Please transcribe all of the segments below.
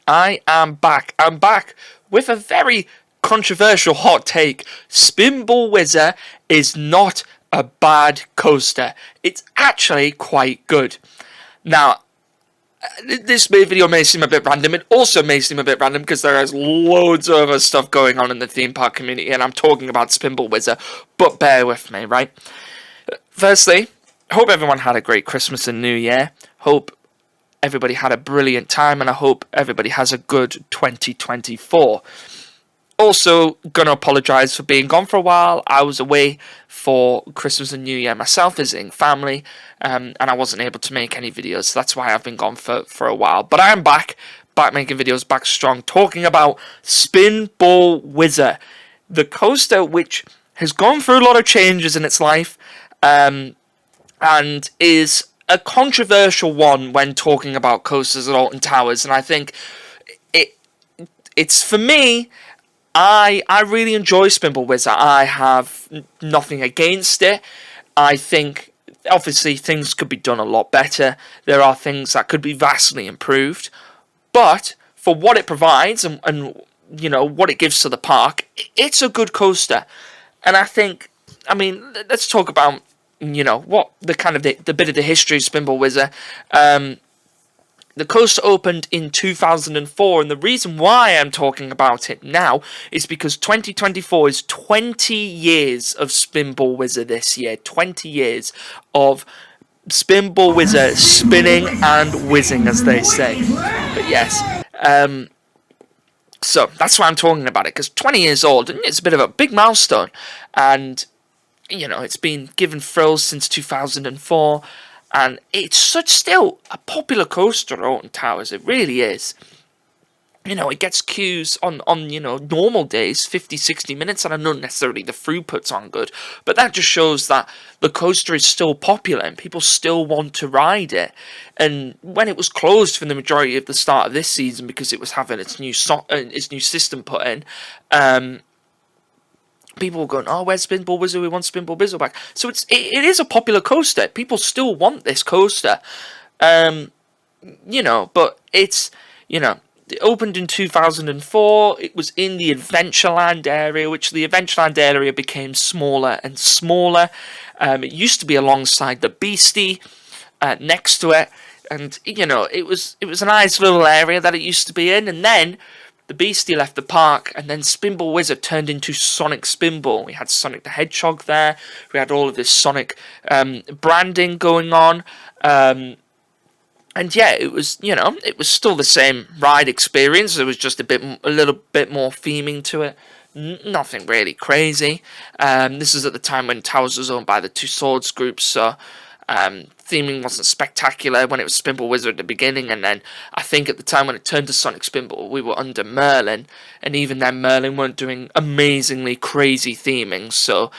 I am back. I'm back with a very controversial hot take. Spinball Whizzer is not a bad coaster. It's actually quite good. Now, this video may seem a bit random. It also may seem a bit random because there is loads of other stuff going on in the theme park community, and I'm talking about Spinball Whizzer, but bear with me, right? Firstly, hope everyone had a great Christmas and New Year. Hope everybody had a brilliant time, and I hope everybody has a good 2024. Also, gonna apologise for being gone for a while. I was away for Christmas and New Year myself, visiting family, and I wasn't able to make any videos, so that's why I've been gone for a while. But I am back making videos, back strong, talking about Spinball Whizzer, the coaster which has gone through a lot of changes in its life, and is a controversial one when talking about coasters at Alton Towers. And I think it's for me, I really enjoy Spinball Whizzer. I have nothing against it. I think obviously things could be done a lot better. There are things that could be vastly improved, but for what it provides and you know what it gives to the park, it's a good coaster. And I think, I mean, let's talk about, you know, what the kind of the bit of the history of Spinball Whizzer. The coaster opened in 2004, and the reason why I'm talking about it now is because 2024 is 20 years of Spinball Whizzer this year. 20 years of Spinball Whizzer spinning and whizzing, as they say. But yes, so that's why I'm talking about it, because 20 years old, and it's a bit of a big milestone, and you know, it's been given thrills since 2004, and it's still a popular coaster at Alton Towers. It really is. You know, it gets queues on you know, normal days, 50, 60 minutes, and I know necessarily the throughput's on good, but that just shows that the coaster is still popular and people still want to ride it. And when it was closed for the majority of the start of this season because it was having its new system put in, people were going, oh, where's Spinball Whizzer? We want Spinball Whizzer back. So it is a popular coaster. People still want this coaster. You know, but it's, you know, it opened in 2004. It was in the Adventureland area, which the Adventureland area became smaller and smaller. It used to be alongside the Beastie, next to it. And, you know, it was a nice little area that it used to be in. And then the Beastie left the park, and then Spinball Whizzer turned into Sonic Spinball. We had Sonic the Hedgehog there. We had all of this Sonic branding going on. And yeah, it was, you know, it was still the same ride experience. There was just a little bit more theming to it. Nothing really crazy. This is at the time when Towers was owned by the Two Swords group, so theming wasn't spectacular when it was Spinball Whizzer at the beginning, and then I think at the time when it turned to Sonic Spinball, we were under Merlin, and even then Merlin weren't doing amazingly crazy theming, so,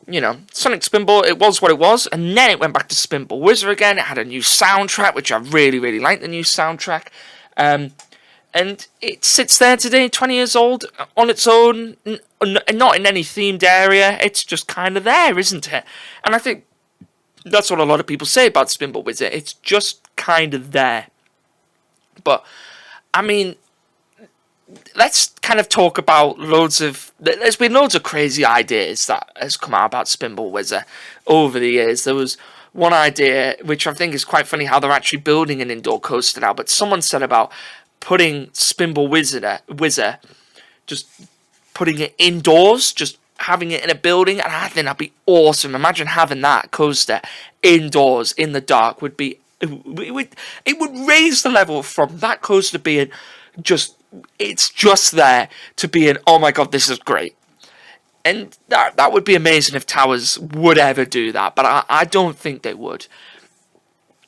you know, Sonic Spinball, it was what it was, and then it went back to Spinball Whizzer again. It had a new soundtrack, which I really, really like the new soundtrack, and it sits there today, 20 years old, on its own, not in any themed area. It's just kind of there, isn't it? And I think that's what a lot of people say about Spinball Whizzer. It's just kind of there. But, I mean, let's kind of talk about there's been loads of crazy ideas that has come out about Spinball Whizzer over the years. There was one idea, which I think is quite funny, how they're actually building an indoor coaster now, but someone said about putting Spinball Whizzer, just putting it indoors, just having it in a building, and I think that'd be awesome. Imagine having that coaster indoors in the dark. It would raise the level from that coaster being it's just there to being, oh my god, this is great. And that would be amazing if Towers would ever do that, but I don't think they would.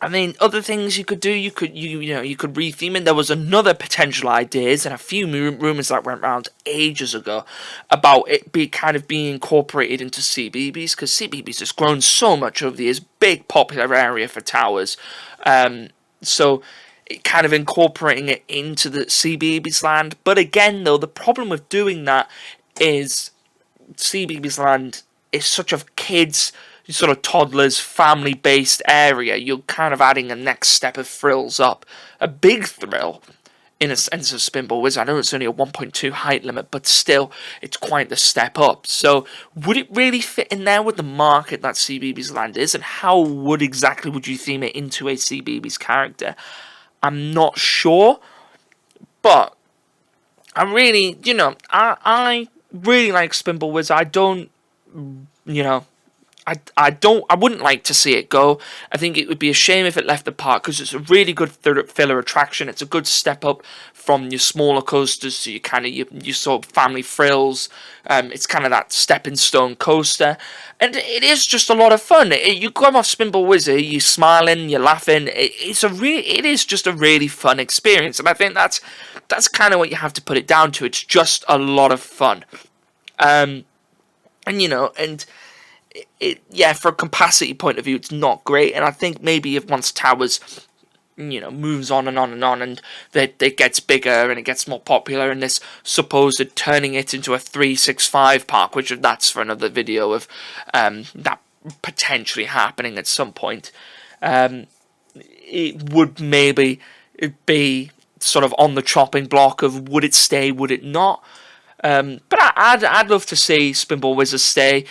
I mean, other things you could do, you could retheme it. There was another potential ideas and a few rumours that went around ages ago about it being incorporated into CBeebies, because CBeebies has grown so much over the years, big popular area for Towers. So it kind of incorporating it into the CBeebies land. But again, though, the problem with doing that is CBeebies land is such a kids, sort of toddlers, family-based area. You're kind of adding a next step of thrills up. A big thrill in a sense of Spinball Whizzer. I know it's only a 1.2 height limit, but still, it's quite the step up. So, would it really fit in there with the market that CBeebies Land is, and how exactly would you theme it into a CBeebies character? I'm not sure, but I really, I really like Spinball Whizzer. I don't, you know, I wouldn't like to see it go. I think it would be a shame if it left the park, because it's a really good filler attraction. It's a good step up from your smaller coasters to your sort of family thrills. It's kind of that stepping stone coaster, and it is just a lot of fun. You come off Spinball Whizzer, you're smiling, you're laughing. It is just a really fun experience, and I think that's kind of what you have to put it down to. It's just a lot of fun, and yeah, for a capacity point of view, it's not great. And I think maybe if once Towers, moves on and on and on, and it gets bigger and it gets more popular, and this supposed turning it into a 365 park, which that's for another video of that potentially happening at some point, it would maybe be sort of on the chopping block of would it stay, would it not. But I'd love to see Spinball Whizzer stay.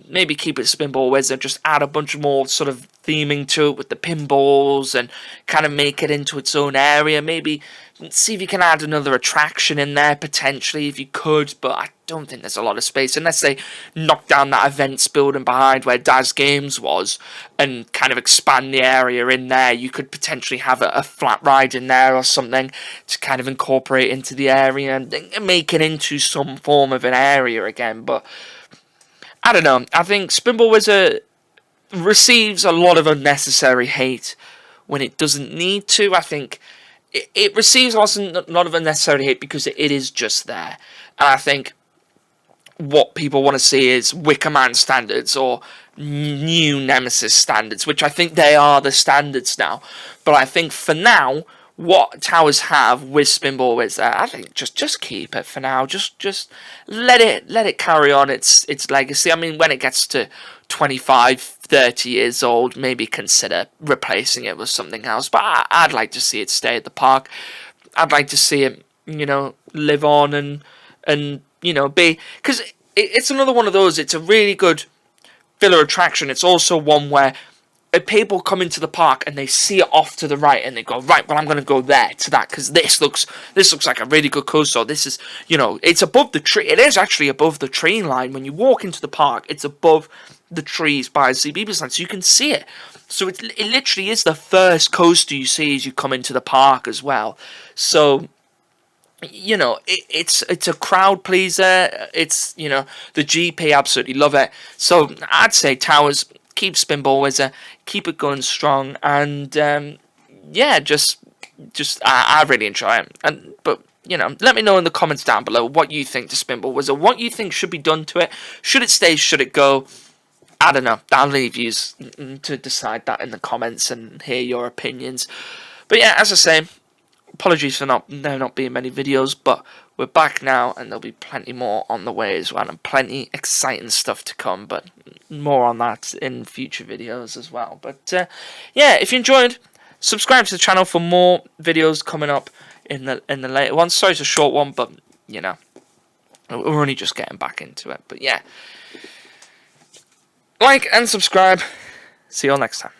Maybe keep it Spinball Whizzer, just add a bunch more sort of theming to it with the pinballs and kind of make it into its own area. Maybe see if you can add another attraction in there potentially if you could, but I don't think there's a lot of space unless they knock down that events building behind where Daz Games was and kind of expand the area in there. You could potentially have a flat ride in there or something to kind of incorporate into the area and make it into some form of an area again. But I don't know. I think Spinball Whizzer receives a lot of unnecessary hate when it doesn't need to. I think it receives a lot of unnecessary hate because it is just there. And I think what people want to see is Wicker Man standards or new Nemesis standards, which I think they are the standards now. But I think for now, what Towers have with Spinball Whizzer, I think just keep it for now. Just let it carry on its legacy. I mean, when it gets to 25, 30 years old, maybe consider replacing it with something else. But I'd like to see it stay at the park. I'd like to see it, live on and be, because it's another one of those. It's a really good filler attraction. It's also one where people come into the park and they see it off to the right and they go, right, well, I'm going to go there to that because this looks like a really good coaster. This is, it's above the tree. It is actually above the tree line. When you walk into the park, it's above the trees by CBeebies Land, so you can see it. So it literally is the first coaster you see as you come into the park as well. So, it's a crowd pleaser. It's, the GP absolutely love it. So I'd say Towers, keep Spinball Whizzer, keep it going strong, and I really enjoy it. But let me know in the comments down below what you think to Spinball Whizzer, what you think should be done to it. Should it stay? Should it go? I don't know. I'll leave you to decide that in the comments and hear your opinions. But yeah, as I say, apologies for there not being many videos, but we're back now, and there'll be plenty more on the way as well, and plenty exciting stuff to come, but more on that in future videos as well. But yeah, if you enjoyed, subscribe to the channel for more videos coming up in the later ones. Sorry it's a short one, but we're only just getting back into it. But yeah, like and subscribe. See you all next time.